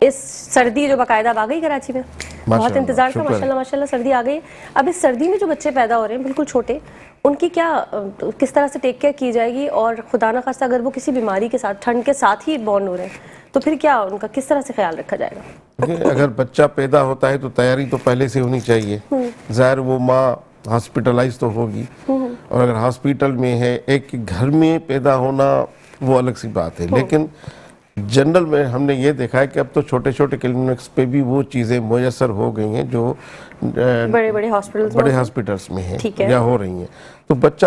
اس سردی جو باقاعدہ اب آ گئی کراچی میں، بہت انتظار تھا، ماشاءاللہ ماشاءاللہ سردی آ گئی. اب اس سردی میں جو بچے پیدا ہو رہے ہیں بالکل چھوٹے، ان کی کیا کس طرح سے ٹیک کیئر کی جائے گی؟ اور خدا نہ خواستہ اگر وہ کسی بیماری کے ساتھ ٹھنڈ کے ساتھ ہی بورن ہو رہے ہیں تو پھر کیا ان کا کس طرح سے خیال رکھا جائے گا؟ اگر بچہ پیدا ہوتا ہے تو تیاری تو پہلے سے ہونی چاہیے. ظاہر وہ ماں ہاسپٹلائز تو ہوگی، اور اگر ہاسپٹل میں ہے، ایک گھر میں پیدا ہونا وہ الگ سی بات ہے. لیکن جنرل میں ہم نے یہ دیکھا ہے کہ اب تو چھوٹے چھوٹے کلینکس پہ بھی وہ چیزیں میسر ہو گئی ہیں جو بڑے ہاسپٹلس میں ہیں یا ہو رہی ہیں. تو بچہ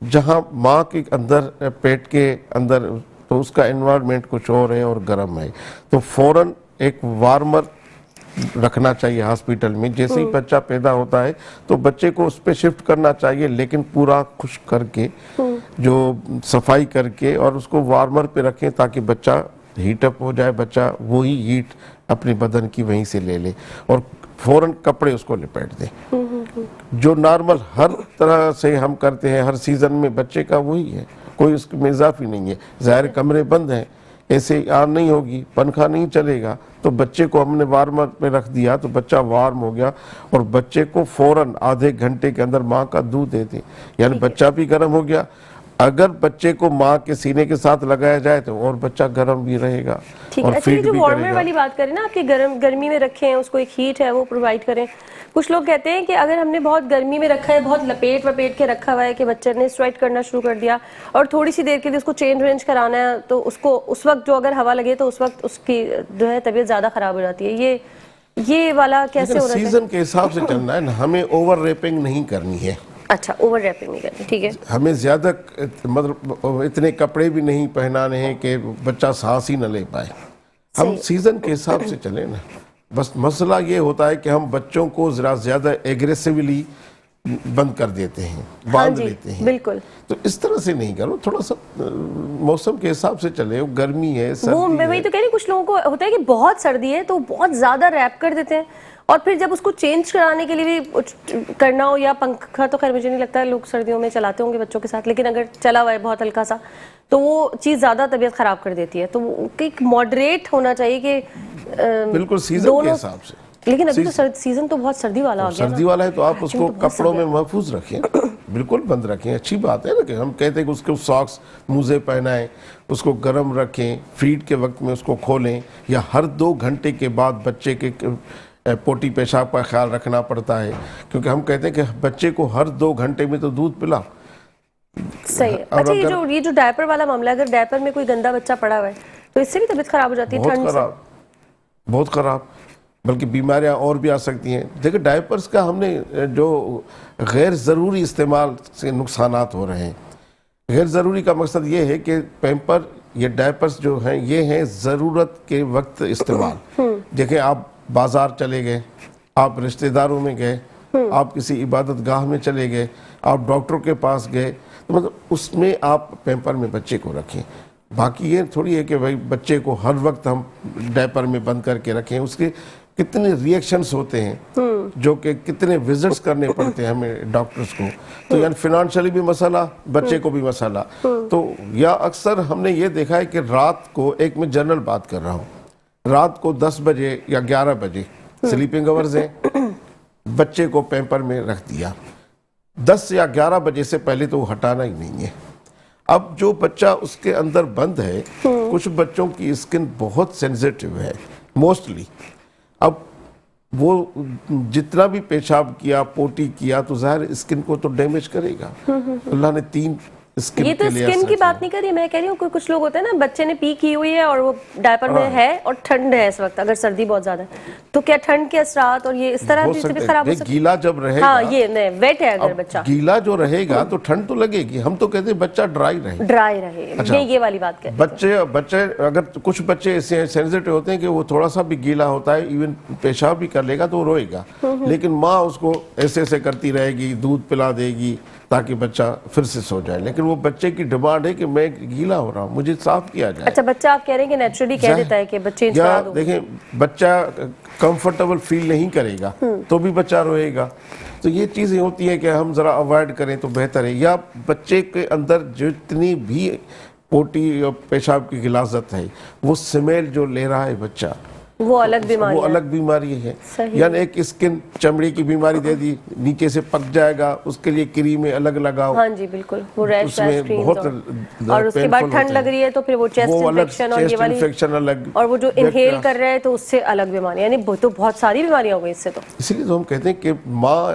جہاں ماں کے اندر پیٹ کے اندر تو اس کا انوائرمنٹ کچھ اور ہے اور گرم ہے، تو فوراً ایک وارمر رکھنا چاہیے ہاسپٹل میں. جیسے ہی بچہ پیدا ہوتا ہے تو بچے کو اس پہ شفٹ کرنا چاہیے، لیکن پورا خشک کر کے، جو صفائی کر کے، اور اس کو وارمر پہ رکھیں تاکہ بچہ ہیٹ اپ ہو جائے، بچہ وہی ہیٹ اپنے بدن کی وہیں سے لے لے، اور فوراً کپڑے اس کو لپیٹ دیں. جو نارمل ہر طرح سے ہم کرتے ہیں ہر سیزن میں، بچے کا وہی ہے، کوئی اس میں اضافی نہیں ہے. ظاہر کمرے بند ہیں، ایسے آن نہیں ہوگی، پنکھا نہیں چلے گا، تو بچے کو ہم نے وارمر پہ رکھ دیا تو بچہ وارم ہو گیا، اور بچے کو فوراً آدھے گھنٹے کے اندر ماں کا دودھ دے دیں، یعنی بچہ بھی گرم ہو گیا. اگر بچے کو ماں کے سینے کے ساتھ لگایا جائے تو اور بچہ گرم بھی رہے گا اور اچھا، یہ فیڈ جو بھی وارمر کرے گا. والی بات کریں نا آپ کی، گرمی میں رکھیں، اس کو ایک ہیٹ ہے وہ پرووائڈ کریں. کچھ لوگ کہتے ہیں کہ اگر ہم نے بہت گرمی میں رکھا ہے، بہت لپیٹ کے رکھا ہوا ہے کہ بچے نے سویٹ کرنا شروع کر دیا، اور تھوڑی سی دیر کے لیے اس کو چینج وینج کرانا ہے، تو اس کو اس وقت جو اگر ہوا لگے تو اس وقت اس کی جو ہے طبیعت زیادہ خراب ہو جاتی ہے. یہ والا کیسے ہونا چاہیے؟ سیزن کے حساب سے چلنا ہے نا، ہمیں اوور ریپنگ نہیں کرنی ہے. اچھا، اوور ریپنگ نہیں کرنی، ٹھیک ہے. ہمیں زیادہ مطلب اتنے کپڑے بھی نہیں پہنانے ہیں کہ بچہ سانس ہی نہ لے پائے. ہم سیزن کے حساب سے چلیں نا. بس مسئلہ یہ ہوتا ہے کہ ہم بچوں کو ذرا زیادہ ایگریسیولی بند کر دیتے ہیں، باندھ لیتے ہیں. بالکل. تو اس طرح سے نہیں کرو، تھوڑا سا موسم کے حساب سے چلے. گرمی ہے، وہ میں وہی تو کہہ رہی ہوں، کچھ لوگوں کو ہوتا ہے کہ بہت سردی ہے تو بہت زیادہ ریپ کر دیتے ہیں، اور پھر جب اس کو چینج کرانے کے لیے بھی کرنا ہو، یا پنکھا تو خیر مجھے نہیں لگتا ہے لوگ سردیوں میں چلاتے ہوں گے بچوں کے ساتھ، لیکن اگر چلا ہوا ہے بہت ہلکا سا تو وہ چیز زیادہ طبیعت خراب کر دیتی ہے. تو ایک ماڈریٹ ہونا چاہیے کہ بالکل سیزن کے حساب سے. لیکن ابھی تو سیزن تو بہت سردی والا آ گیا، سردی والا ہے تو آپ اس کو کپڑوں میں محفوظ رکھیں، بالکل بند رکھیں. اچھی بات ہے نا کہ ہم کہتے ہیں کہ اس کو ساکس موزے پہنائیں، اس کو گرم رکھیں، فیڈ کے وقت میں اس کو کھولیں، یا ہر 2 گھنٹے کے بعد بچے کے پوٹی پیشاب کا خیال رکھنا پڑتا ہے، کیونکہ ہم کہتے ہیں کہ بچے کو ہر 2 گھنٹے میں تو دودھ پلا. صحیح ہے. اچھا، یہ جو ڈائپر والا معاملہ ہے، اگر ڈائپر میں کوئی گندا بچہ پڑا ہوا ہے تو اس سے بھی طبیعت خراب ہو جاتی ہے ٹھنڈ سے؟ بہت خراب، بلکہ بیماریاں اور بھی آ سکتی ہیں. دیکھیں ڈائپرز کا ہم نے جو غیر ضروری استعمال سے نقصانات ہو رہے ہیں. غیر ضروری کا مقصد یہ ہے کہ پیمپر یہ ڈائپرز جو ہیں یہ ہیں ضرورت کے وقت استعمال. دیکھیں آپ بازار چلے گئے، آپ رشتہ داروں میں گئے، آپ کسی عبادت گاہ میں چلے گئے، آپ ڈاکٹر کے پاس گئے، تو مطلب اس میں آپ پیمپر میں بچے کو رکھیں. باقی یہ تھوڑی ہے کہ بھائی بچے کو ہر وقت ہم ڈائپر میں بند کر کے رکھیں. اس کے کتنے ریئیکشنز ہوتے ہیں، جو کہ کتنے وزٹس کرنے پڑتے ہیں ہمیں ڈاکٹرز کو. تو یعنی فنانشلی بھی مسئلہ، بچے کو بھی مسئلہ. تو یا اکثر ہم نے یہ دیکھا ہے کہ رات کو، ایک میں جنرل بات کر رہا ہوں، رات کو 10 بجے یا 11 بجے سلیپنگ آورز ہیں، بچے کو پیمپر میں رکھ دیا. 10 یا 11 بجے سے پہلے تو وہ ہٹانا ہی نہیں ہے. اب جو بچہ اس کے اندر بند ہے، کچھ بچوں کی اسکن بہت سینسیٹیو ہے موسٹلی. اب وہ جتنا بھی پیشاب کیا، پوٹی کیا، تو ظاہر اسکن کو تو ڈیمیج کرے گا. اللہ نے 3 اسکن یہ تو اسکن کی بات نہیں کر رہی، میں کہہ رہی ہوں کچھ لوگ ہوتے ہیں نا، بچے نے پی کی ہوئی ہے اور وہ ڈائپر میں ہے اور ٹھنڈ ہے اس وقت، اگر سردی بہت زیادہ ہے تو کیا ٹھنڈ کے اثرات اور یہ اس طرح بھی طبیعت خراب ہو سکتی ہے؟ گیلا جب رہے گا، ہاں یہ نہیں ویٹ ہے اگر بچہ گیلا جو رہے گا تو ٹھنڈ تو لگے گی. ہم تو کہتے ہیں بچہ ڈرائی رہے. یہ والی بات کہتے ہیں بچے اگر کچھ بچے ایسے سینسیٹیو ہوتے ہیں کہ وہ تھوڑا سا بھی گیلا ہوتا ہے، ایون پیشاب بھی کر لے گا تو وہ روئے گا، لیکن ماں اس کو ایسے کرتی رہے گی، دودھ پلا دے گی تاکہ بچہ پھر سے سو جائے. لیکن وہ بچے کی ڈیمانڈ ہے کہ میں گیلا ہو رہا ہوں، مجھے صاف کیا جائے. اچھا، بچہ آپ کہہ رہے ہیں کہ نیچرلی کہہ دیتا ہے کہ بچے یا دیکھیں بچہ کمفرٹیبل فیل نہیں کرے گا تو بھی بچہ روئے گا. تو یہ چیزیں ہوتی ہیں کہ ہم ذرا اوائڈ کریں تو بہتر ہے. یا بچے کے اندر جتنی بھی پوٹی اور پیشاب کی غلاظت ہے، وہ سمیل جو لے رہا ہے بچہ، وہ الگ بیماری وہ الگ بیماری ہے. یعنی ایک اسکن چمڑی کی بیماری دے دی, نیچے سے پک جائے گا, اس کے لیے کریمیں الگ لگاؤ. ہاں جی بالکل, وہ ریش اس میں بہت اور اس کے بعد ٹھنڈ لگ رہی ہے تو پھر وہ چیسٹ انفیکشن اور یہ والی الگ, اور وہ جو انہیل کر رہا ہے تو اس سے الگ بیماری, یعنی تو بہت ساری بیماریاں ہو گئی اس سے. تو اسی لیے تو ہم کہتے ہیں کہ ماں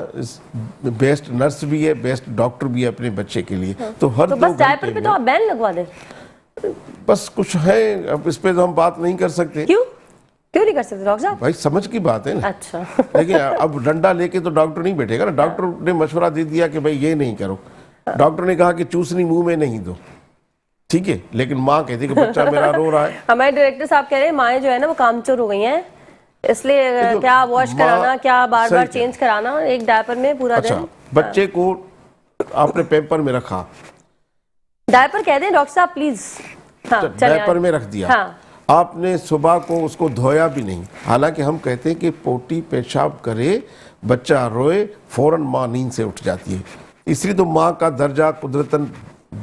بیسٹ نرس بھی ہے, بیسٹ ڈاکٹر بھی ہے اپنے بچے کے لیے. تو ہر بس ڈائپر پہ تو آپ بین لگوا دیں. بس کچھ ہے, اب اس پہ تو ہم بات نہیں کر سکتے. کیوں نہیں کر سکتے ڈاکٹر صاحب؟ بھائی سمجھ کی بات ہے نا. اچھا لیکن اب ڈنڈا لے کے تو ڈاکٹر نہیں بیٹھے گا نا. ڈاکٹر نے مشورہ دے دیا کہ بھائی یہ نہیں کرو. ڈاکٹر نے کہا کہ چوسنی منہ میں نہیں دو, ٹھیک ہے, لیکن ماں کہتی کہ بچہ میرا رو رہا ہے. ہمارے ڈائریکٹر صاحب کہہ رہے ہیں مائیں جو ہے نا وہ کامچور ہو گئی ہیں, اس لیے کیا واش کرانا, کیا بار بار چینج کرانا ایک ڈائپر میں پورا دن. بچے کو آپ نے پیمپر میں رکھا, ڈائپر کہہ دیں ڈاکٹر صاحب پلیز. ڈائپر میں رکھ دیا, آپ نے صبح کو اس کو دھویا بھی نہیں. حالانکہ ہم کہتے ہیں کہ پوٹی پیشاب کرے, بچہ روئے, فوراً ماں نیند سے اٹھ جاتی ہے. اس لیے تو ماں کا درجہ قدرتاً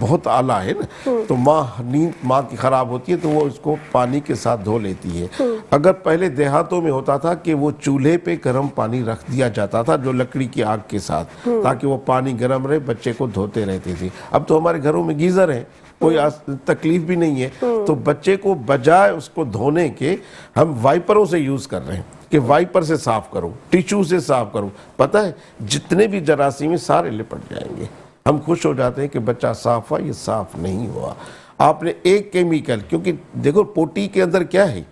بہت اعلیٰ ہے نا. تو نیند ماں کی خراب ہوتی ہے تو وہ اس کو پانی کے ساتھ دھو لیتی ہے. اگر پہلے دیہاتوں میں ہوتا تھا کہ وہ چولہے پہ گرم پانی رکھ دیا جاتا تھا جو لکڑی کی آگ کے ساتھ, تاکہ وہ پانی گرم رہے, بچے کو دھوتے رہتے تھے. اب تو ہمارے گھروں میں گیزر ہیں, کوئی تکلیف بھی نہیں ہے. تو بچے کو بجائے اس کو دھونے کے ہم وائپروں سے یوز کر رہے ہیں کہ وائپر سے صاف کرو, ٹیشو سے صاف کرو. پتہ ہے جتنے بھی جراثیم ہیں سارے لپٹ جائیں گے. ہم خوش ہو جاتے ہیں کہ بچہ صاف ہوا, یہ صاف نہیں ہوا. آپ نے ایک کیمیکل, کیونکہ دیکھو پوٹی کے اندر کیا ہے,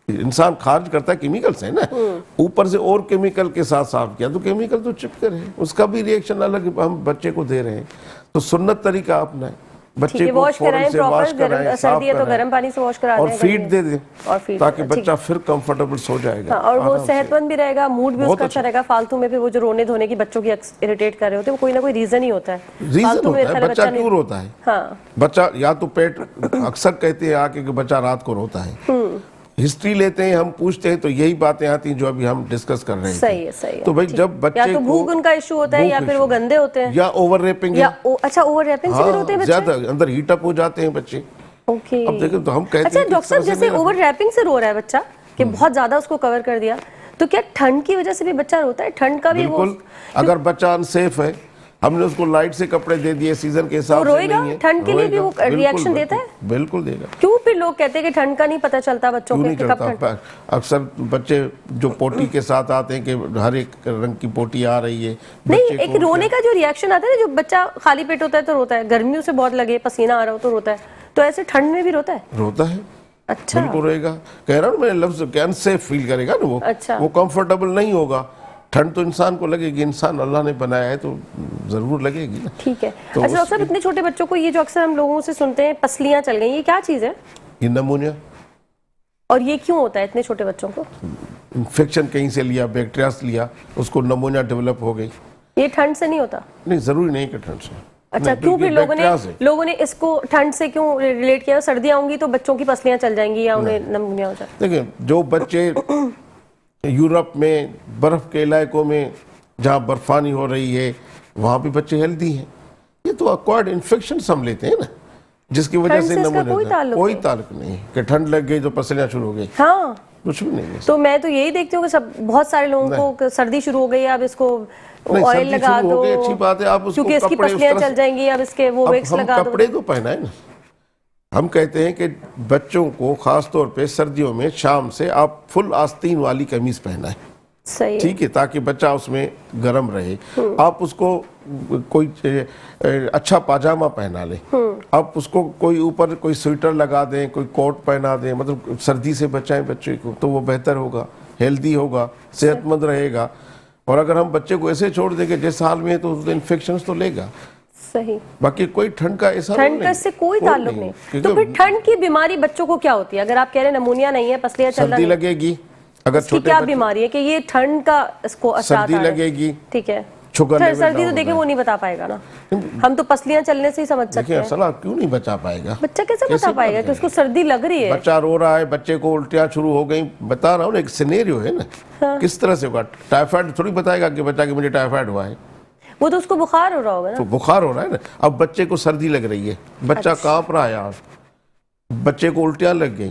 انسان خارج کرتا ہے کیمیکلز ہیں نا, اوپر سے اور کیمیکل کے ساتھ صاف کیا تو کیمیکل تو چپک رہے ہیں, اس کا بھی ریئیکشن الگ ہم بچے کو دے رہے ہیں. تو سنت طریقہ اپنائیں, بچے کو فوراً سے واش کرائیں, صاف کرائیں اور فیڈ دے دیں تاکہ بچہ پھر کمفرٹیبل سو جائے گا اور وہ صحت مند بھی رہے گا, موڈ بھی اس کا اچھا رہے گا. فالتو میں پھر وہ جو رونے دھونے کی بچوں کی اریٹیٹ کر رہے ہوتے ہیں, وہ کوئی نہ کوئی ریزن ہی ہوتا ہے. ریزن ہوتا ہے, بچہ کیوں روتا ہے. بچہ یا تو پیٹ, اکثر کہتے ہیں آکے کہ بچہ رات کو روتا ہے. ہسٹری لیتے ہیں, ہم پوچھتے ہیں تو یہی باتیں آتی ہیں جو ابھی ہم ڈسکس کر رہے ہیں. صحیح ہے. تو بھائی جب بچے یا تو بھوک ان کا ایشو ہوتا ہے, یا پھر وہ گندے ہوتے ہیں, یا اوور ریپنگ, اچھا اوور ریپنگ سے بھی روتے ہیں بچے, زیادہ اندر ہیٹ اپ ہو جاتے ہیں بچے. اوکے, اب دیکھیں تو ہم کہتے ہیں اچھا ڈاکٹر صاحب جیسے اوور ریپنگ سے رو رہا ہے بچہ کہ بہت زیادہ اس کو کور کر دیا, تو کیا ٹھنڈ کی وجہ سے بھی بچہ روتا ہے؟ ٹھنڈ کا بھی بالکل, اگر بچہ انسیف ہے, ہم نے اس کو لائٹ سے کپڑے دے دیے, سیزن کے حساب سے نہیں ہے, ٹھنڈ کے لیے بھی وہ ریئیکشن دیتا ہے. بالکل دے گا. کیوں پھر لوگ کہتے ہیں کہ ٹھنڈ کا نہیں پتہ چلتا بچوں کے, کیوں نہیں چلتا. اکثر بچے جو پوٹی کے ساتھ آتے ہیں کہ ہر ایک رنگ کی پوٹی آ رہی ہے, نہیں ایک رونے کا جو ریئیکشن آتا ہے, جو بچہ خالی پیٹ ہوتا ہے تو روتا ہے, گرمیوں سے بہت لگے, پسینہ آ رہا ہو تو روتا ہے, تو ایسے ٹھنڈ میں بھی روتا ہے؟ روتا ہے, اچھا بالکل رہے گا. کہہ رہا ہوں میں لفظ کہ انسیف فیل کرے گا نا, وہ کمفرٹیبل نہیں ہوگا. ٹھنڈ تو انسان کو لگے گی, انسان اللہ نے بنایا ہے تو ضرور لگے گی نا. ٹھیک ہے. اچھا ڈاکٹر صاحب اتنے چھوٹے بچوں کو یہ جو اکثر ہم لوگوں سے سنتے ہیں پسلیاں چل گئی, یہ کیا چیز ہے؟ یہ نمونیا. اور یہ کیوں ہوتا ہے اتنے چھوٹے بچوں کو؟ انفیکشن کہیں سے لیا, بیکٹیریاز لیا, اس کو نمونیا ڈیولپ ہو گئی. یہ ٹھنڈ سے نہیں ہوتا؟ نہیں, ضروری نہیں کہ ٹھنڈ سے. اچھا, کیوں پھر لوگوں نے اس کو ٹھنڈ سے کیوں ریلیٹ کیا؟ سردیاں ہوں گی تو بچوں کی پسلیاں چل جائیں گی یا انہیں نمونیا ہو جائے؟ دیکھیں جو بچے یورپ میں برف کے علاقوں میں جہاں برفانی ہو رہی ہے وہاں بھی بچے ہیلدی ہیں. یہ تو ایکوائرڈ انفیکشنز ہم لیتے ہیں نا, جس کی وجہ سے نمونیا. کوئی تعلق نہیں کہ ٹھنڈ لگ گئی تو پسلیاں شروع ہو گئی, ہاں کچھ بھی نہیں ہے. تو میں تو یہی دیکھتی ہوں کہ بہت سارے لوگوں کو سردی شروع ہو گئی, اب اس کو آئل لگا دو, اچھی بات ہے, آپ اس کو کیونکہ اس کی پسلیاں چل جائیں گی, اب اس کے وہ ویکس لگا دو. کپڑے تو پہنا ہے نا. ہم کہتے ہیں کہ بچوں کو خاص طور پہ سردیوں میں شام سے آپ فل آستین والی قمیض پہنا ہے, ٹھیک ہے, تاکہ بچہ اس میں گرم رہے. آپ اس کو کوئی اچھا پاجامہ پہنا لیں, آپ اس کو کوئی اوپر کوئی سویٹر لگا دیں, کوئی کوٹ پہنا دیں, مطلب سردی سے بچائیں بچے کو, تو وہ بہتر ہوگا, ہیلدی ہوگا, صحت مند رہے گا. اور اگر ہم بچے کو ایسے چھوڑ دیں کہ جس حال میں ہے تو انفیکشنز تو لے گا. صحیح. باقی کوئی ٹھنڈ کا ایسا ٹھنڈ کا سے کوئی تعلق نہیں. تو پھر ٹھنڈ کی بیماری بچوں کو کیا ہوتی ہے؟ اگر آپ کہہ رہے ہیں نمونیا نہیں ہے, پسلیاں چل رہی ہیں, سردی لگے گی. اگر اس کی کیا بیماری ہے کہ یہ ٹھنڈ کا اس کو اثرات سردی لگے گی, ٹھیک ہے, سردی تو دیکھیں وہ نہیں بتا پائے گا نا, ہم تو پسلیاں چلنے سے ہی سمجھ سکتے ہیں. اصلا کیوں نہیں بچا پائے گا بچہ؟ کیسے بتا پائے گا کہ اس کو سردی لگ رہی ہے؟ بچہ رو رہا ہے, بچے کو الٹیاں شروع ہو گئی, بتا رہا ہوں ایک سینیریو ہے نا, کس طرح سے ہوگا. ٹائیفائڈ تھوڑی بتائے گا کہ بچہ کہ مجھے ٹائیفائڈ ہوا ہے, وہ تو اس کو بخار ہو رہا ہوگا نا. تو بخار ہو رہا ہے نا. اب بچے کو سردی لگ رہی ہے, بچہ کانپ رہا ہے یار, بچے کو الٹیاں لگ گئی,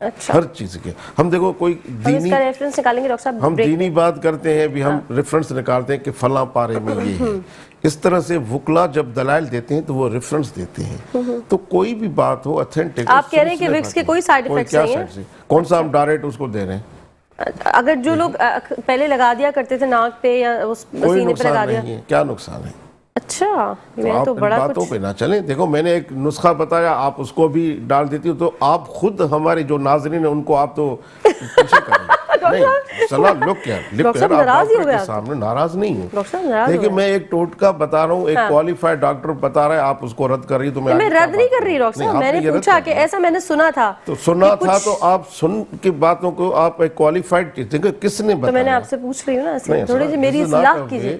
اچھا ہر چیز کے ہم دیکھو کوئی ہم اس کا ریفرنس نکالیں گے ڈاکٹر صاحب ہم دینی بات کرتے ہیں بھی ہم ریفرنس نکالتے ہیں کہ فلاں پارے میں یہ ہے. اس طرح سے وکلا جب دلائل دیتے ہیں تو وہ ریفرنس دیتے ہیں. تو کوئی بھی بات ہو اتھینٹک. آپ کہہ رہے ہیں کہ وکس کے کوئی سائیڈ ایفیکٹس نہیں ہیں؟ کون سا ہم ڈائریکٹ اس کو دے رہے ہیں؟ اگر جو لوگ پہلے لگا دیا کرتے تھے ناک پہ یا اس کوئی سینے پہ لگا نقصان دیا. نہیں ہے. کیا نقصان ہے؟ اچھا میں آپ تو ان بڑا باتوں کچھ پہ نہ چلیں. دیکھو میں نے ایک نسخہ بتایا, آپ اس کو بھی ڈال دیتی ہو تو آپ خود ہمارے جو ناظرین ہیں ان کو آپ تو پیچھے کریں. نہیں صلاح لک کیا ڈاکٹر صاحب ناراض ہی ہو ڈاکٹر گیا. کے سامنے ناراض نہیں ہوں. ڈاکٹر صاحب ناراض دیکھیں میں ایک ٹوٹکا بتا رہا ہوں, ایک کوالیفائڈ ڈاکٹر بتا رہا ہے, آپ اس کو رد کر رہی تو میں رد نہیں کر رہی ڈاکٹر صاحب, میں نے پوچھا کہ ایسا میں نے سنا تھا. تو سنا تھا تو آپ سن کی باتوں کو آپ ایک کوالیفائڈ دیکھیں کس نے تو میں نے بتایا. آپ سے پوچھ رہی ہوں نا, تھوڑی سی میری اصلاح کیجیے.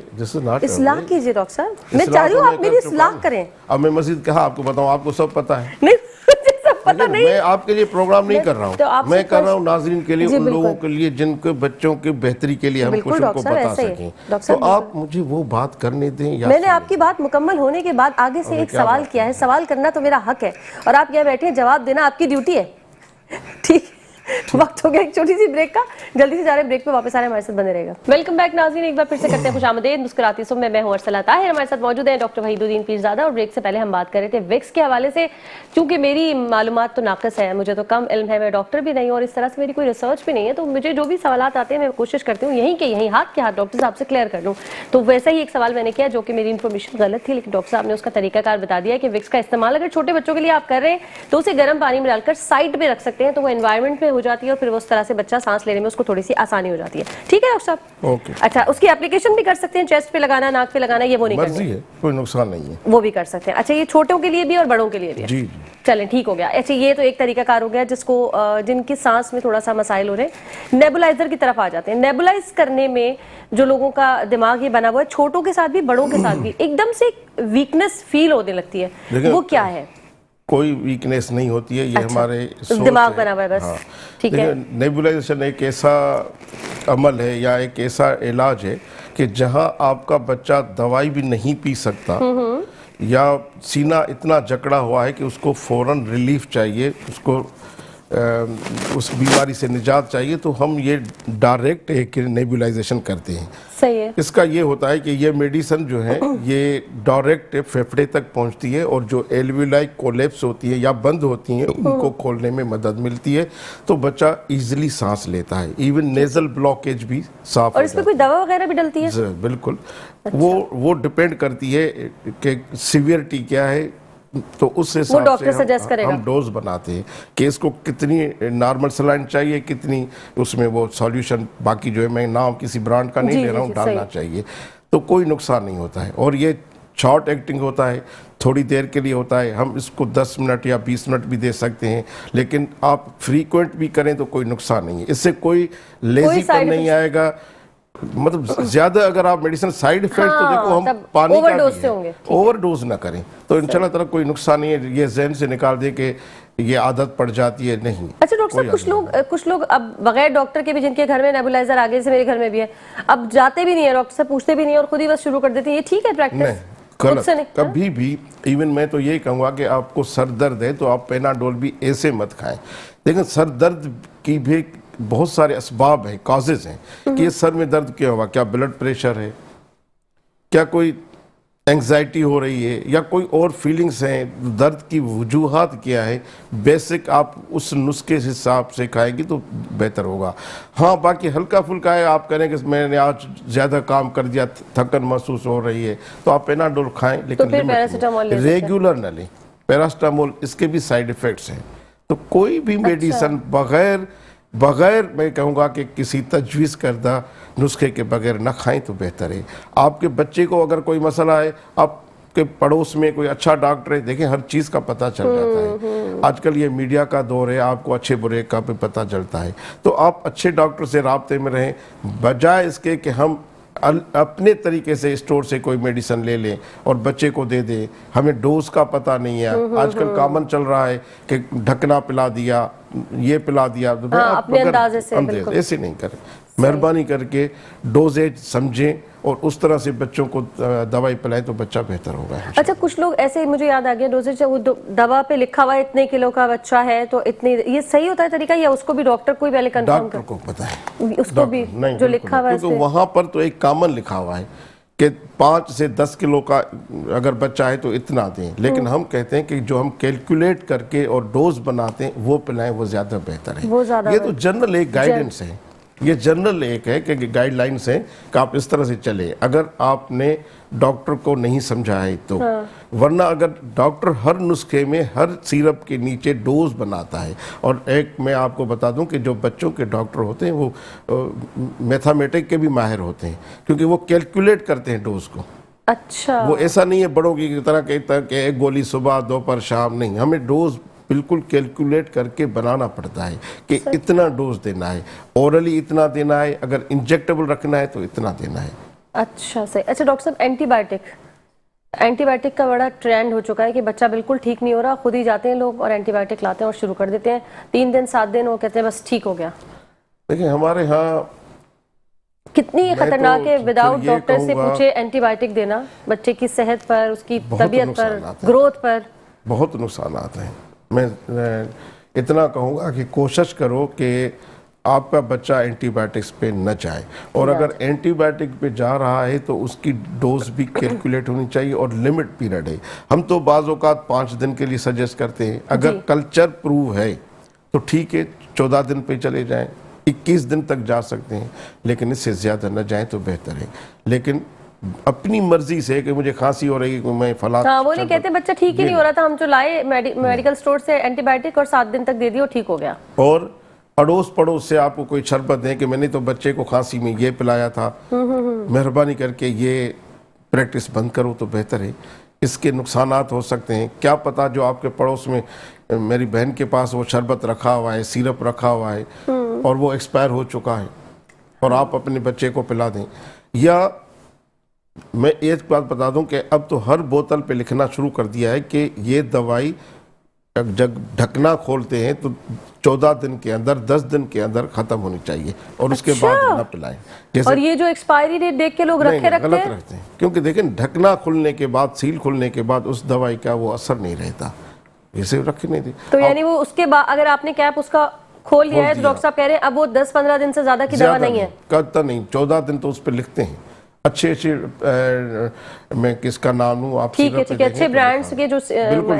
اصلاح کیجیے ڈاکٹر صاحب, میں چاہ رہی ہوں آپ میری اصلاح کریں. اب میں مزید کہا آپ کو بتاؤں, آپ کو سب پتا ہے. نہیں مجھے سب پتہ نہیں. میں آپ کے لیے پروگرام نہیں کر رہا ہوں, میں کر رہا ہوں ناظرین کے لیے, ان لوگوں کے لیے جن کے بچوں کے بہتری کے لیے ہم کچھ ان کو بتا سکیں. تو آپ مجھے وہ بات کرنے دیں. میں نے آپ کی بات مکمل ہونے کے بعد آگے سے ایک سوال کیا ہے, سوال کرنا تو میرا حق ہے, اور آپ یہاں بیٹھے جواب دینا آپ کی ڈیوٹی ہے. ٹھیک وقت ہو گیا ایک چھوٹی سی بریک کا, جلدی سے جا رہے ہیں بریک پہ, واپس آ رہے ہیں ہمارے ساتھ بنے رہے گا. ویلکم بیک ناظرین, ایک بار پھر سے کرتے ہیں خوش آمدید مسکراتی صبح میں ہوں ارسلہ طاہر, ہمارے ساتھ موجود ہیں ڈاکٹر وحید الدین پیرزادہ. اور بریک سے پہلے ہم بات کر رہے تھے وکس کے حوالے سے. چونکہ میری معلومات تو ناقص ہے, مجھے تو کم علم ہے, میں ڈاکٹر بھی نہیں ہوں اور اس طرح سے میری کوئی ریسرچ بھی نہیں ہے, تو مجھے جو بھی سوالات آتے ہیں میں کوشش کرتی ہوں یہیں کے یہیں ہاتھ کے ہاتھ ڈاکٹر صاحب سے کلیئر کر لوں. تو ویسا ہی ایک سوال میں نے کیا جو کہ میری انفارمیشن غلط تھی, لیکن ڈاکٹر صاحب نے اس کا طریقہ کار بتا دیا کہ وکس کا استعمال اگر چھوٹے بچوں کے لیے آپ کر رہے ہیں تو اسے گرم پانی میں ڈال کر سائڈ پہ رکھ سکتے ہیں, تو وہ انوائرمنٹ میں ہو جاتی ہے اور پھر وہ اس طرح سے بچہ سانس لینے میں اس کو تھوڑی سی آسانی ہو جاتی ہے. ٹھیک ہے ڈاکٹر صاحب؟ اچھا اس کی اپلیکیشن بھی کر سکتے ہیں, چیسٹ پہ لگانا, ناک پہ لگانا, یہ وہ نہیں مرضی ہے, کوئی نقصان نہیں ہے, وہ بھی کر سکتے ہیں. اچھا یہ چھوٹوں کے لیے بھی اور بڑوں کے لیے بھی ہے؟ جی چلیں ٹھیک ہو گیا. اچھا یہ تو ایک طریقہ کار ہو گیا جس کو جن کی سانس میں تھوڑا سا مسائل ہو رہے ہیں. نیبولائزر کی طرف آ جاتے ہیں. نیبولائز کرنے میں جو لوگوں کا دماغ یہ بنا ہوا ہے, چھوٹوں کے ساتھ بھی بڑوں کے ساتھ بھی, ایک دم سے ویکنس فیل ہونے لگتی ہے, وہ کیا ہے؟ کوئی ویکنیس نہیں ہوتی ہے, یہ ہمارے دماغ بنا ہوا ہے بس. ٹھیک ہے, نیبولائزیشن ایک ایسا عمل ہے یا ایک ایسا علاج ہے کہ جہاں آپ کا بچہ دوائی بھی نہیں پی سکتا یا سینہ اتنا جکڑا ہوا ہے کہ اس کو فوراً ریلیف چاہیے, اس کو اس بیماری سے نجات چاہیے, تو ہم یہ ڈائریکٹ ایک نیبولائزیشن کرتے ہیں. صحیح ہے. اس کا یہ ہوتا ہے کہ یہ میڈیسن جو ہے یہ ڈائریکٹ پھیپھڑے تک پہنچتی ہے اور جو ایلویولائی کولیپس ہوتی ہے یا بند ہوتی ہیں ان کو کھولنے میں مدد ملتی ہے, تو بچہ ایزیلی سانس لیتا ہے. ایون نیزل بلاکیج بھی صاف. اور اس پہ کوئی دوا وغیرہ بھی ڈلتی ہے؟ بالکل, وہ ڈیپینڈ کرتی ہے کہ سیویرٹی کیا ہے, تو اس حساب سے ہم ڈوز بناتے ہیں کہ اس کو کتنی نارمل سلائن چاہیے, کتنی اس میں وہ سولیوشن, باقی جو ہے میں نام کسی برانڈ کا نہیں لے رہا ہوں, ڈالنا چاہیے. تو کوئی نقصان نہیں ہوتا ہے, اور یہ شارٹ ایکٹنگ ہوتا ہے, تھوڑی دیر کے لیے ہوتا ہے. ہم اس کو 10 منٹ یا 20 منٹ بھی دے سکتے ہیں, لیکن آپ فریکوینٹ بھی کریں تو کوئی نقصان نہیں ہے. اس سے کوئی لیزی پن نہیں آئے گا, مطلب زیادہ اگر آپ میڈیسن سائیڈ ایفیکٹ تو دیکھو ہم پانی کا بھی اوور ڈوز نہ کریں تو انشاءاللہ تعالیٰ کوئی نقصان نہیں ہے. یہ ذہن سے نکال دے کہ یہ عادت پڑ جاتی ہے, نہیں. اچھا ڈاکٹر صاحب کچھ لوگ اب بغیر ڈاکٹر کے بھی جن کے گھر میں نیبولائزر آگے سے میرے گھر میں بھی ہے, اب جاتے بھی نہیں ہیں ڈاکٹر سے, پوچھتے بھی نہیں اور خود ہی بس شروع کر دیتے ہیں, یہ ٹھیک ہے پریکٹس؟ نہیں, غلط. کبھی بھی ایون میں تو یہی کہوں گا کہ آپ کو سر درد ہے تو آپ پیناڈول بھی ایسے مت کھائیں. لیکن سر درد کی بھی بہت سارے اسباب ہیں, کازز ہیں کہ یہ سر میں درد کیا ہوا, کیا بلڈ پریشر ہے, کیا کوئی انگزائٹی ہو رہی ہے, یا کوئی اور فیلنگز ہیں, درد کی وجوہات کیا ہے. بیسک آپ اس نسخے حساب سے کھائیں گی تو بہتر ہوگا. ہاں باقی ہلکا پھلکا ہے, آپ کہہ رہے ہیں کہ میں نے آج زیادہ کام کر دیا, تھکن محسوس ہو رہی ہے, تو آپ پیناڈول کھائیں, لیکن ریگولر نہ لیں. پیراسٹامول اس کے بھی سائیڈ ایفیکٹس ہیں, تو کوئی بھی میڈیسن بغیر میں کہوں گا کہ کسی تجویز کردہ نسخے کے بغیر نہ کھائیں تو بہتر ہے. آپ کے بچے کو اگر کوئی مسئلہ ہے, آپ کے پڑوس میں کوئی اچھا ڈاکٹر ہے, دیکھیں ہر چیز کا پتہ چل جاتا ہے. آج کل یہ میڈیا کا دور ہے, آپ کو اچھے برے کا بھی پتہ چلتا ہے, تو آپ اچھے ڈاکٹر سے رابطے میں رہیں, بجائے اس کے کہ ہم اپنے طریقے سے اسٹور سے کوئی میڈیسن لے لیں اور بچے کو دے دیں. ہمیں ڈوز کا پتہ نہیں ہے. آج کل کامن چل رہا ہے کہ ڈھکنا پلا دیا, یہ پلا دیا اپنے اندازے سے، بالکل ایسے نہیں کریں. مہربانی کر کے ڈوزیج سمجھیں اور اس طرح سے بچوں کو دوائی پلائیں تو بچہ بہتر ہوگا. اچھا کچھ لوگ ایسے، مجھے یاد آ گیا ڈوزیج، وہ دوا پہ لکھا ہوا ہے اتنے کلو کا بچہ ہے تو اتنے، یہ صحیح ہوتا ہے طریقہ یا اس کو بھی ڈاکٹر کو پہلے کنفرم ڈاکٹر کو پتہ ہے اس کو بھی جو لکھا ہوا ہے؟ کیونکہ وہاں پر تو ایک کامن لکھا ہوا ہے کہ 5 سے 10 کلو کا اگر بچہ ہے تو اتنا دیں، لیکن ہم کہتے ہیں کہ جو ہم کیلکولیٹ کر کے اور ڈوز بناتے ہیں وہ پلائیں، وہ زیادہ بہتر ہے. یہ تو جنرل ایک گائیڈنس ہے، یہ جنرل ایک ہے کہ گائیڈ لائنس ہیں کہ آپ اس طرح سے چلے اگر آپ نے ڈاکٹر کو نہیں سمجھا ہے تو. ورنہ اگر ڈاکٹر ہر نسخے میں ہر سیرپ کے نیچے ڈوز بناتا ہے، اور ایک میں آپ کو بتا دوں کہ جو بچوں کے ڈاکٹر ہوتے ہیں وہ میتھمیٹک کے بھی ماہر ہوتے ہیں کیونکہ وہ کیلکولیٹ کرتے ہیں ڈوز کو. اچھا وہ ایسا نہیں ہے بڑوں کی طرح کہ ایک گولی صبح دوپہر شام، نہیں، ہمیں ڈوز بالکل کیلکولیٹ کر کے بنانا پڑتا ہے کہ اتنا ڈوز دینا ہے، اورلی اتنا دینا ہے، اگر انجیکٹیبل رکھنا ہے تو اتنا دینا ہے. اچھا صحیح. اچھا ڈاکٹر صاحب، اینٹی بائیوٹک کا بڑا ٹرینڈ ہو چکا ہے کہ بچہ بالکل ٹھیک نہیں ہو رہا، خود ہی جاتے ہیں لوگ اور اینٹی بائیوٹک لاتے ہیں اور شروع کر دیتے ہیں، 3 دن 7 دن وہ کہتے ہیں بس ٹھیک ہو گیا. دیکھیں ہمارے ہاں کتنی خطرناک ہے وداؤٹ ڈاکٹر سے پوچھے اینٹی بائیوٹک دینا بچے کی صحت پر، اس کی طبیعت پر، گروتھ پر. بہت نقصانات ہیں. میں اتنا کہوں گا کہ کوشش کرو کہ آپ کا بچہ اینٹی بائیوٹکس پہ نہ جائے، اور اگر اینٹی بائیوٹک پہ جا رہا ہے تو اس کی ڈوز بھی کیلکولیٹ ہونی چاہیے اور لمٹ پیریڈ ہے. ہم تو بعض اوقات 5 دن کے لیے سجیسٹ کرتے ہیں، اگر کلچر پروو ہے تو ٹھیک ہے 14 دن پہ چلے جائیں، 21 دن تک جا سکتے ہیں، لیکن اس سے زیادہ نہ جائیں تو بہتر ہے. لیکن اپنی مرضی سے کہ مجھے کھانسی ہو رہی ہے میں فلاں، ہاں وہ نہیں کہتے بچہ ٹھیک ہی نہیں ہو رہا تھا، ہم جو لائے میڈیکل سٹور سے اینٹی بائیوٹک اور 7 دن تک دے دی اور ٹھیک ہو گیا. اور اڑوس پڑوس سے آپ کو کوئی شربت دیں کہ میں نے تو بچے کو کھانسی میں یہ پلایا تھا، مہربانی کر کے یہ پریکٹس بند کرو تو بہتر ہے. اس کے نقصانات ہو سکتے ہیں، کیا پتا جو آپ کے پڑوس میں، میری بہن کے پاس وہ شربت رکھا ہوا ہے، سیرپ رکھا ہوا ہے اور وہ ایکسپائر ہو چکا ہے اور آپ اپنے بچے کو پلا دیں. یا میں ایک بات بتا دوں کہ اب تو ہر بوتل پہ لکھنا شروع کر دیا ہے کہ یہ دوائی جب ڈھکنا کھولتے ہیں تو 14 دن کے اندر، 10 دن کے اندر ختم ہونی چاہیے اور اس کے بعد نہ پلائیں. اور یہ جو ایکسپائری ڈیٹ دیکھ کے لوگ رکھتے ہیں، غلط رکھتے ہیں، کیونکہ دیکھیں ڈھکنا کھلنے کے بعد، سیل کھلنے کے بعد اس دوائی کا وہ اثر نہیں رہتا، اسے رکھنے دیں. تو یعنی وہ اس کے بعد اگر آپ نے کیپ اس کا کھول لیا ہے تو ڈاکٹر صاحب کہہ رہے ہیں اب وہ 10-15 دن سے زیادہ کی دوا نہیں ہے. کرتا نہیں، 14 دن تو اس پہ لکھتے ہیں. اچھے میں کس کا نام ہوں آپ ٹھیک ہے، اچھے برانڈز کے جو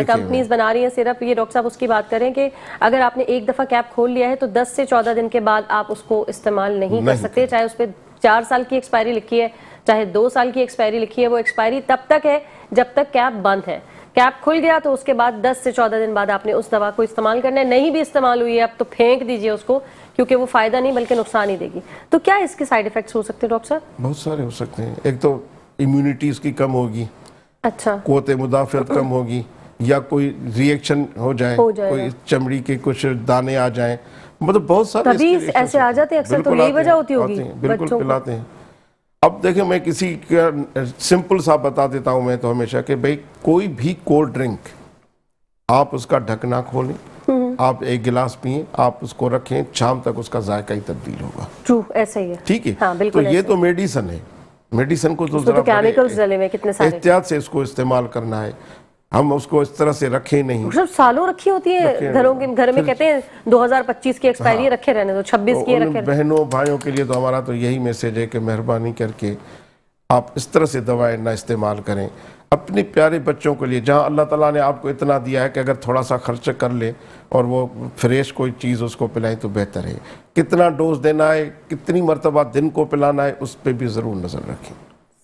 کمپنیز بنا رہی ہیں سیرپ، یہ ڈاکٹر صاحب اس کی بات کریں کہ اگر آپ نے ایک دفعہ کیپ کھول لیا ہے تو 10 سے 14 دن کے بعد آپ اس کو استعمال نہیں کر سکتے، چاہے اس پہ 4 سال کی ایکسپائری لکھی ہے، چاہے 2 سال کی ایکسپائری لکھی ہے. وہ ایکسپائری تب تک ہے جب تک کیپ بند ہے. کیپ کھل گیا تو اس کے بعد 10 سے 14 دن بعد آپ نے اس دوا کو استعمال کرنا ہے. نہیں بھی استعمال ہوئی ہے اب تو پھینک دیجئے اس کو، کیونکہ وہ فائدہ نہیں بلکہ نقصان ہی دے گی. تو کیا اس کے سائیڈ ایفیکٹس ہو سکتے ہیں ڈاکٹر صاحب؟ بہت سارے ہو سکتے ہیں. ایک تو امیونٹی اس کی کم ہوگی، اچھا قوت مدافعت کم ہوگی، یا کوئی ری ایکشن ہو جائے، کوئی چمڑی کے کچھ دانے آ جائیں، مطلب بہت سارے ایسے آ جاتے ہیں اکثر. تو یہی وجہ ہوتی ہوگی بالکل پلاتے ہیں. اب دیکھیں میں کسی کا سمپل سا بتا دیتا ہوں، میں تو ہمیشہ کہ بھئی کوئی بھی کولڈ ڈرنک آپ اس کا ڈھکنا کھولیں، آپ 1 گلاس پئیں، آپ اس کو رکھیں، شام تک اس کا ذائقہ ہی تبدیل ہوگا. ٹرو، ایسا ہی ہے. ٹھیک ہے، تو یہ تو میڈیسن ہے. میڈیسن کو تو ذرا کیمیکلز ڈلے ہوئے کتنے سارے، احتیاط سے اس کو استعمال کرنا ہے. ہم اس کو اس طرح سے رکھیں نہیں. سالوں رکھی ہوتی ہے گھر میں، کہتے ہیں 2025 کی ایکسپائری رکھے رہنے دو، 26 کی رکھے. بہنوں بھائیوں کے لیے تو ہمارا تو یہی میسج ہے کہ مہربانی کر کے آپ اس طرح سے دوائیں نہ استعمال کریں. اپنے پیارے بچوں کے لیے جہاں اللہ تعالیٰ نے آپ کو اتنا دیا ہے کہ اگر تھوڑا سا خرچ کر لے اور وہ فریش کوئی چیز اس کو پلائیں تو بہتر ہے. کتنا ڈوز دینا ہے، کتنی مرتبہ دن کو پلانا ہے، اس پہ بھی ضرور نظر رکھیں.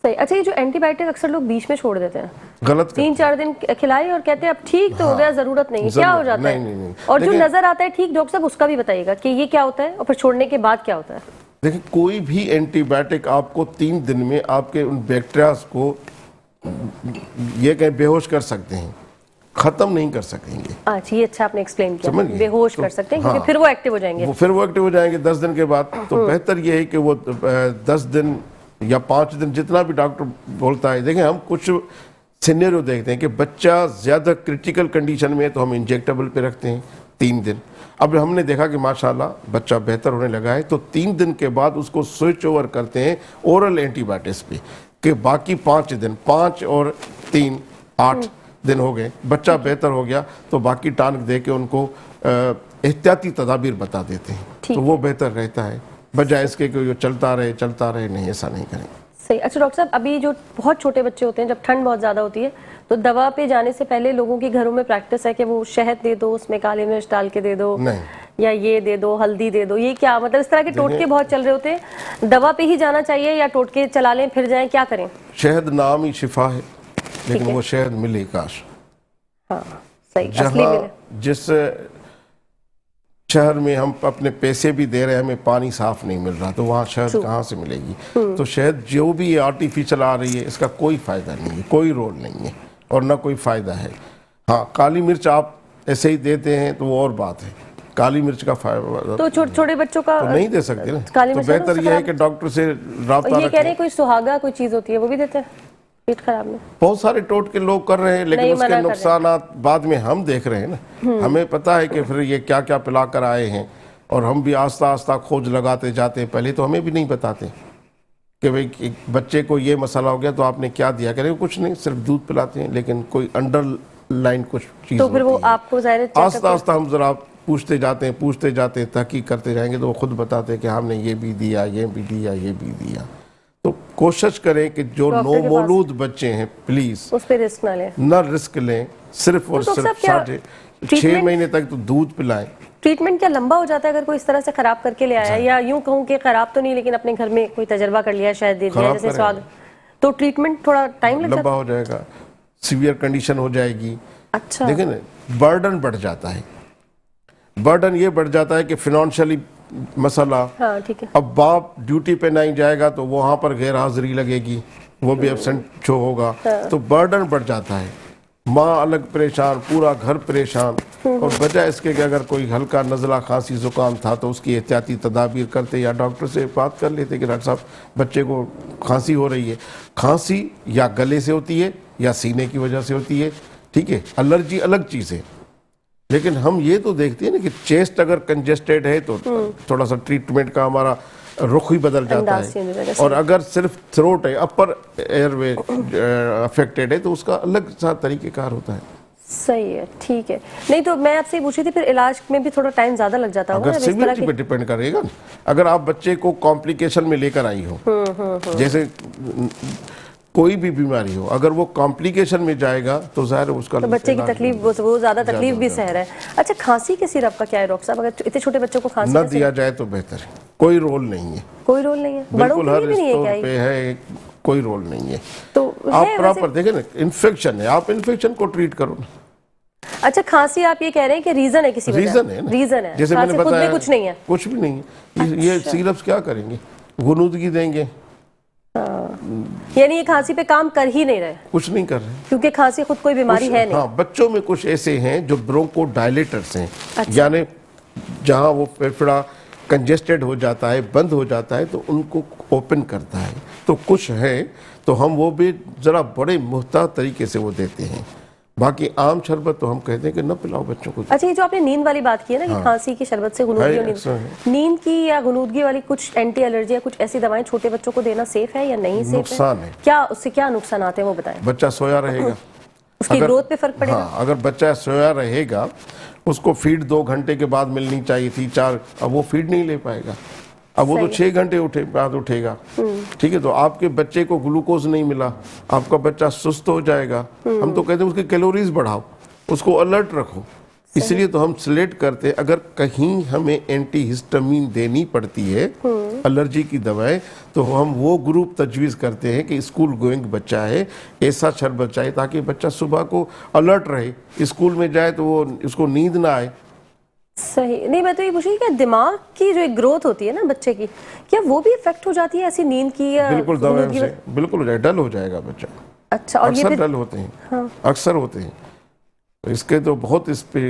صحیح. اچھا یہ جو اینٹی بائیوٹک اکثر لوگ بیچ میں چھوڑ دیتے ہیں، غلط 3-4 دن کھلائے اور کہتے ہیں اب ٹھیک تو ہو گیا، ضرورت نہیں. کیا ہو جاتا ہے؟ اور جو نظر آتا ہے ٹھیک، ڈاکٹر صاحب اس کا بھی بتائیے گا کہ یہ کیا ہوتا ہے اور پھر چھوڑنے کے بعد کیا ہوتا ہے. دیکھیں کوئی بھی اینٹی بائیوٹک آپ کو 3 دن میں آپ کے ان بیکٹیریاز کو یہ کہیں بے ہوش کر سکتے ہیں، ختم نہیں کر سکیں گے. اچھا یہ اچھا آپ نے ایکسپلین کیا، بے ہوش کر سکتے ہیں کیونکہ پھر وہ ایکٹیو ہو جائیں گے. پھر وہ ایکٹیو ہو جائیں گے 10 دن کے بعد. تو بہتر یہ ہے کہ وہ 10 دن یا 5 دن جتنا بھی ڈاکٹر بولتا ہے. دیکھیں ہم کچھ سینیریو دیکھتے ہیں کہ بچہ زیادہ کرٹیکل کنڈیشن میں ہے تو ہم انجیکٹیبل پہ رکھتے ہیں 3 دن. اب ہم نے دیکھا کہ ماشاءاللہ بچہ بہتر ہونے لگا ہے تو 3 دن کے بعد اس کو سوئچ اوور کرتے ہیں اورل اینٹی بایوٹکس پہ کہ باقی 5 دن 5 اور 3 8 دن ہو گئے بچہ بہتر ہو گیا تو باقی ٹانک دے کے ان کو احتیاطی تدابیر بتا دیتے ہیں تو وہ بہتر رہتا ہے بجائے اس کے کہ وہ چلتا رہے نہیں، ایسا نہیں کریں. صحیح. اچھا ڈاکٹر صاحب، ابھی جو بہت چھوٹے بچے ہوتے ہیں جب ٹھنڈ بہت زیادہ ہوتی ہے تو دوا پہ جانے سے پہلے لوگوں کے گھروں میں پریکٹس ہے کہ وہ شہد دے دو، اس میں کالی مرچ ڈال کے دے دو، نہیں یا یہ دے دو، ہلدی دے دو، یہ کیا مطلب اس طرح کے ٹوٹکے بہت چل رہے ہوتے ہیں، دوا پہ ہی جانا چاہیے یا ٹوٹکے چلا لیں پھر جائیں، کیا کریں؟ شہد نام ہی شفا ہے لیکن وہ شہد ملے کاش. ہاں صحیح، اصلی ملے. جس شہر میں ہم اپنے پیسے بھی دے رہے ہیں ہمیں پانی صاف نہیں مل رہا تو وہاں شہد کہاں سے ملے گی؟ تو شہد جو بھی آرٹیفیشل آ رہی ہے اس کا کوئی فائدہ نہیں ہے، کوئی رول نہیں ہے اور نہ کوئی فائدہ ہے. ہاں کالی مرچ آپ ایسے ہی دیتے ہیں تو وہ اور بات ہے، کالی مرچ کا فائدہ تو چھوٹے بچوں کا تو نہیں دے سکتے نا. کالی تو مرچ بہتر یہ ہے کہ ڈاکٹر سے رابطہ یہ کہہ رہے رکھیں. ہیں کوئی سہاگا کوئی چیز ہوتی ہے وہ بھی دیتے ہیں پیٹ خراب میں؟ بہت سارے ٹوٹکے لوگ کر رہے ہیں لیکن اس کے نقصانات بعد میں ہم دیکھ رہے ہیں نا. ہمیں پتا ہے کہ پھر یہ کیا کیا پلا کر آئے ہیں اور ہم بھی آہستہ آہستہ کھوج لگاتے جاتے ہیں. پہلے تو ہمیں بھی نہیں بتاتے کہ بھئی بچے کو یہ مسئلہ ہو گیا تو آپ نے کیا دیا، کہہ رہے کچھ نہیں صرف دودھ پلاتے ہیں لیکن کوئی انڈر لائن کچھ چیز تو پھر وہ ہوتی ہے. آپ کو ظاہر آہستہ آہستہ ہم ذرا پوچھتے جاتے ہیں تحقیق کرتے جائیں گے تو وہ خود بتاتے ہیں کہ ہم نے یہ بھی دیا، یہ بھی دیا، یہ بھی دیا. تو کوشش کریں کہ جو نومولود بچے ہیں پلیز اس پہ رسک نہ لیں، نہ رسک لیں، صرف اور صرف 6 مہینے تک تو دودھ پلائیں. ٹریٹمنٹ کیا لمبا ہو جاتا ہے اگر کوئی اس طرح سے خراب کر کے لے آیا ہے، یا یوں کہوں کہ خراب تو نہیں لیکن اپنے گھر میں کوئی تجربہ کر لیا شاید دے دیا جیسے سواگ، تو ٹریٹمنٹ تھوڑا ٹائم لگ جاتا ہے؟ لمبا ہو جائے گا، سیویئر کنڈیشن ہو جائے گی. اچھا دیکھیں نا برڈن بڑھ جاتا ہے. برڈن یہ بڑھ جاتا ہے کہ فنانشلی مسئلہ. ہاں ٹھیک ہے. اب باپ ڈیوٹی پہ نہیں جائے گا تو وہاں پر غیر حاضری لگے گی، وہ بھی ایبسنٹ شو ہوگا تو برڈن بڑھ جاتا ہے. ماں الگ پریشان، پورا گھر پریشان. اور بجائے اس کے کہ اگر کوئی ہلکا نزلہ کھانسی زکام تھا تو اس کی احتیاطی تدابیر کرتے یا ڈاکٹر سے بات کر لیتے کہ ڈاکٹر صاحب بچے کو کھانسی ہو رہی ہے. کھانسی یا گلے سے ہوتی ہے یا سینے کی وجہ سے ہوتی ہے، ٹھیک ہے، الرجی الگ چیز ہے. لیکن ہم یہ تو دیکھتے ہیں نا کہ چیسٹ اگر کنجسٹڈ ہے تو تھوڑا سا ٹریٹمنٹ کا ہمارا رخ ہی بدل جاتا ہے. اور اگر صرف تھروٹ ہے، اپر ایئر وے افیکٹڈ ہے تو اس کا الگ سا طریقہ کار ہوتا ہے. صحیح ہے، ٹھیک ہے. نہیں تو میں آپ سے پوچھ رہی تھی پھر علاج میں بھی تھوڑا ٹائم زیادہ لگ جاتا ہوگا اگر سیویرٹی پہ ڈیپینڈ کرے گا. اگر آپ بچے کو کمپلیکیشن میں لے کر آئی ہو، جیسے کوئی بھی بیماری ہو، اگر وہ کمپلیکیشن میں جائے گا تو ظاہر ہے اس کا بچے کی تکلیف، وہ زیادہ تکلیف بھی سہ رہا ہے. اچھا کھانسی کے سیرپ کا کیا ہے ڈاکٹر صاحب؟ اگر اتنے چھوٹے بچوں کو کھانسی نہ دیا جائے تو بہتر ہے. کوئی رول نہیں ہے، کوئی رول نہیں ہے، بڑوں بالکل کے ہر لیے بھی نہیں ہے اسٹور کیا؟ پہ ہے، کوئی رول نہیں ہے. تو آپ پراپر دیکھیں نا، انفیکشن ہے، آپ انفیکشن کو ٹریٹ کرو نا. اچھا کھانسی آپ یہ کہہ رہے ہیں کہ ریزن ہے کسی وجہ؟ ریزن ہے نا، ریزن ہے، جیسے میں نے کھانسی خود بتایا میں کچھ نہیں ہے، کچھ بھی نہیں ہے. یہ سیرپس کیا کریں گے؟ غنودگی دیں گے. یعنی یہ کھانسی پہ کام کر ہی نہیں رہے، کچھ نہیں کر رہے کیونکہ کھانسی خود کوئی بیماری ہے نہیں. ہاں بچوں میں کچھ ایسے ہیں جو برونکو ڈائلیٹرز ہیں، یعنی جہاں وہ پھیپھڑا کنجسٹڈ ہو جاتا ہے، بند ہو جاتا ہے تو ان کو اوپن کرتا ہے. تو کچھ ہے تو ہم وہ بھی ذرا بڑے محتاط طریقے سے وہ دیتے ہیں. باقی عام شربت تو ہم کہتے ہیں کہ نہ پلاؤ بچوں کو. اچھا یہ جو آپ نے نیند والی بات کی ہے نا کہ کھانسی کی شربت سے غنودگی اور نیند کی یا غنودگی والی کچھ اینٹی الرجی یا کچھ ایسی دوائیں چھوٹے بچوں کو دینا سیف ہے یا نہیں سیف ہے؟ نقصان ہے. کیا اس سے کیا نقصانات ہیں وہ بتائیں. بچہ سویا رہے گا، اس کی گروتھ پہ فرق پڑے گا. ہاں اگر بچہ سویا رہے گا اس کو فیڈ 2 گھنٹے کے بعد ملنی چاہیے تھی 4، اب وہ فیڈ نہیں لے پائے گا. اب وہ تو 6 گھنٹے بعد اٹھے گا، ٹھیک ہے. تو آپ کے بچے کو گلوکوز نہیں ملا، آپ کا بچہ سست ہو جائے گا. ہم تو کہتے ہیں اس کی کیلوریز بڑھاؤ، اس کو الرٹ رکھو. اس لیے تو ہم سلیکٹ کرتے ہیں اگر کہیں ہمیں اینٹی ہسٹامین دینی پڑتی ہے الرجی کی دوائیں تو ہم وہ گروپ تجویز کرتے ہیں کہ اسکول گوئنگ بچہ ہے، ایسا شربت چاہیے تاکہ بچہ صبح کو الرٹ رہے. اسکول میں جائے تو وہ اس کو نیند نہ آئے. صحیح. نہیں میں تو یہ پوچھ رہی کہ دماغ کی جو ایک گروتھ ہوتی ہے نا بچے کی، کیا وہ بھی افیکٹ ہو جاتی ہے ایسی نیند کی یا بالکل دوائوں سے بالکل ہو جائے، ڈل ہو جائے گا بچہ. اچھا. اور یہ اکثر ڈل ہوتے ہیں، اکثر ہوتے ہیں. اس کے تو بہت اس پہ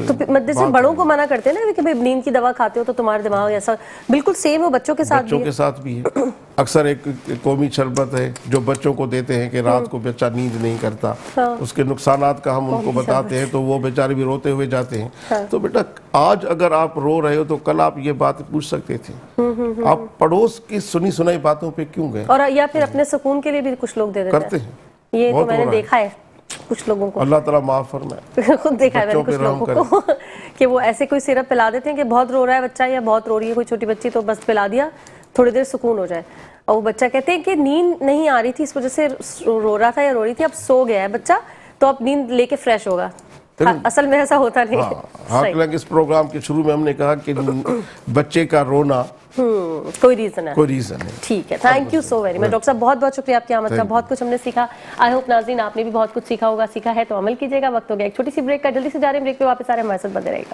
تو جیسے بڑوں کو منع کرتے ہیں نا کہ بھئی نیند کی دوا کھاتے ہو تو تمہارا دماغ ایسا، بالکل سیم وہ بچوں کے ساتھ بچوں بھی کے ہے. ساتھ بھی ہے. اکثر ایک قومی شربت ہے جو بچوں کو دیتے ہیں کہ رات کو بچہ نیند نہیں کرتا، اس کے نقصانات کا ہم ان کو بتاتے ہیں تو وہ بیچارے بھی روتے ہوئے جاتے ہیں. تو بیٹا آج اگر آپ رو رہے ہو تو کل آپ یہ بات پوچھ سکتے تھے. آپ پڑوس کی سنی سنائی باتوں پہ کیوں گئے؟ اور یا پھر اپنے سکون کے لیے بھی کچھ لوگ دے دیتے کرتے ہیں. ہیں. یہ تو بہت میں نے ہو رہا ہے. دیکھا ہے کچھ لوگوں کو، اللہ تعالیٰ معاف فرمائے. خود دیکھا ہے میں نے بچوں کچھ پہ رحم لوگوں کو کہ وہ ایسے کوئی سیرپ پلا دیتے ہیں کہ بہت رو رہا ہے بچہ یا بہت رو رہی ہے کوئی چھوٹی بچی تو بس پلا دیا تھوڑی دیر سکون ہو جائے. اور وہ بچہ کہتے ہیں کہ نیند نہیں آ رہی تھی اس وجہ سے رو رہا تھا یا رو رہی تھی، اب سو گیا ہے بچہ تو اب نیند لے کے فریش ہوگا. اصل میں ایسا ہوتا نہیں ہے. حالانکہ اس پروگرام کے شروع میں ہم نے کہا کہ بچے کا رونا کوئی ریزن ہے. کوئی ریزن ہے. ٹھیک ہے، thank you so very much doctor صاحب، بہت بہت شکریہ آپ کی آمد کا، بہت کچھ ہم نے سیکھا. آئی ہوپ ناظرین آپ نے بھی بہت کچھ سیکھا ہوگا، سیکھا ہے تو عمل کیجیے گا. وقت ہو گیا ایک چھوٹی سی بریک کا، جلدی سے جا رہے ہیں بریک پہ، واپس آ رہے ہیں ہمارے ساتھ بنے رہے گا.